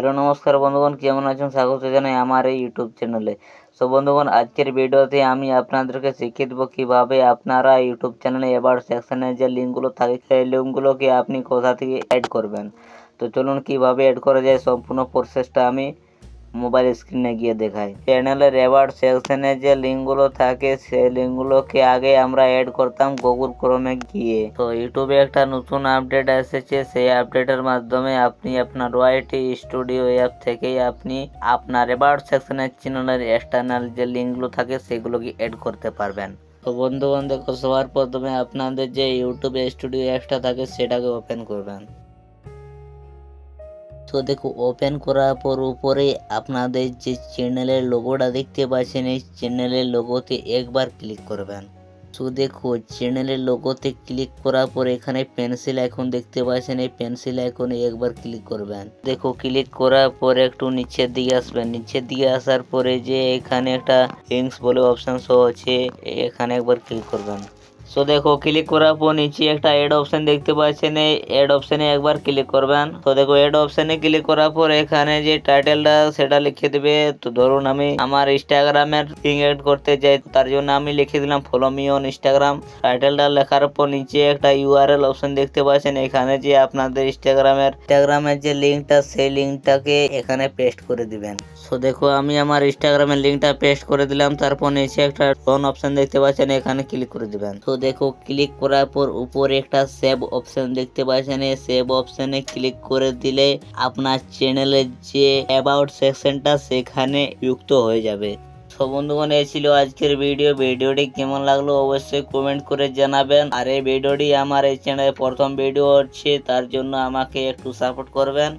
Hello নমস্কার বন্ধুগণ, কেমন আছেন? স্বাগত জানাই আমার এই ইউটিউব চ্যানেলে। সো বন্ধুগণ, আজকের ভিডিওতে আমি আপনাদেরকে শিখিয়ে দেবো কীভাবে আপনারা ইউটিউব চ্যানেলে অ্যাবাউট সেকশনে যে লিঙ্কগুলো থাকে সেই লিঙ্কগুলোকে আপনি কোথা থেকে অ্যাড করবেন। তো চলুন কীভাবে অ্যাড করা যায় সম্পূর্ণ প্রসেসটা আমি মোবাইল স্ক্রিনে গিয়ে দেখাই। চ্যানেলের অ্যাবাউট সেকশনে যে লিঙ্কগুলো থাকে সেই লিঙ্কগুলোকে আগে আমরা অ্যাড করতাম গুগল ক্রোমে গিয়ে। তো ইউটিউবে একটা নতুন আপডেট এসেছে, সেই আপডেটের মাধ্যমে আপনি আপনার ওয়াইটি স্টুডিও অ্যাপ থেকেই আপনি আপনার অ্যাবাউট সেকশনের চ্যানেলের এক্সটার্নাল যে লিঙ্কগুলো থাকে সেগুলোকে অ্যাড করতে পারবেন। তো বন্ধুগণ দেখো, সবার প্রথমে আপনাদের যে ইউটিউব স্টুডিও অ্যাপটা থাকে সেটাকে ওপেন করবেন। তো দেখো, ওপেন করার পর উপরে আপনাদের যে চ্যানেলের লোগোটা দেখতে পাচ্ছেন এই চ্যানেলের লোগোতে একবার ক্লিক করবেন। তো দেখো, চ্যানেলের লোগোতে ক্লিক করার পর এখানে পেন্সিল আইকন দেখতে পাচ্ছেন, এই পেন্সিল আইকনে একবার ক্লিক করবেন। দেখো, ক্লিক করার পর একটু নিচের দিকে আসবেন। নিচের দিকে আসার পরে যে এখানে একটা লিঙ্কস বলে অপশন শো আছে, এখানে একবার ক্লিক করবেন। সো দেখো, ক্লিক করার পর নিচে একটা এড অপশন দেখতে পাচ্ছেন, এই এড অপশনে একবার ক্লিক করবেন। তো দেখো, এড অপশনে ক্লিক করার পর এখানে যে টাইটেলটা সেটা লিখে দেবে। তো ধরুন আমি আমার ইনস্টাগ্রামের লিংক এড করতে চাই, তার জন্য আমি লিখে দিলাম ফলো মি অন ইনস্টাগ্রাম। টাইটেলটা লেখার পর নিচে একটা ইউআরএল অপশন দেখতে পাচ্ছেন, এখানে যে আপনাদের ইনস্টাগ্রামের যে লিঙ্কটা সেই লিঙ্কটাকে এখানে পেস্ট করে দিবেন। সো দেখো, আমি আমার ইনস্টাগ্রামের লিঙ্কটা পেস্ট করে দিলাম। তারপর নিচে একটা ডন অপশন দেখতে পাচ্ছেন, এখানে ক্লিক করে দিবেন। তো দেখো, ক্লিক করার পর উপরে একটা সেভ অপশন দেখতে পাচ্ছেন, এই সেভ অপশনে ক্লিক করে দিলে আপনার চ্যানেলের যে অ্যাবাউট সেকশনটা সেখানে যুক্ত হয়ে যাবে। তো বন্ধুগণ, এই ছিল আজকের ভিডিওটি কেমন লাগলো অবশ্যই কমেন্ট করে জানাবেন। আর এই ভিডিওটি আমার এই চ্যানেলে প্রথম ভিডিও হচ্ছে, তার জন্য আমাকে একটু সাপোর্ট করবেন।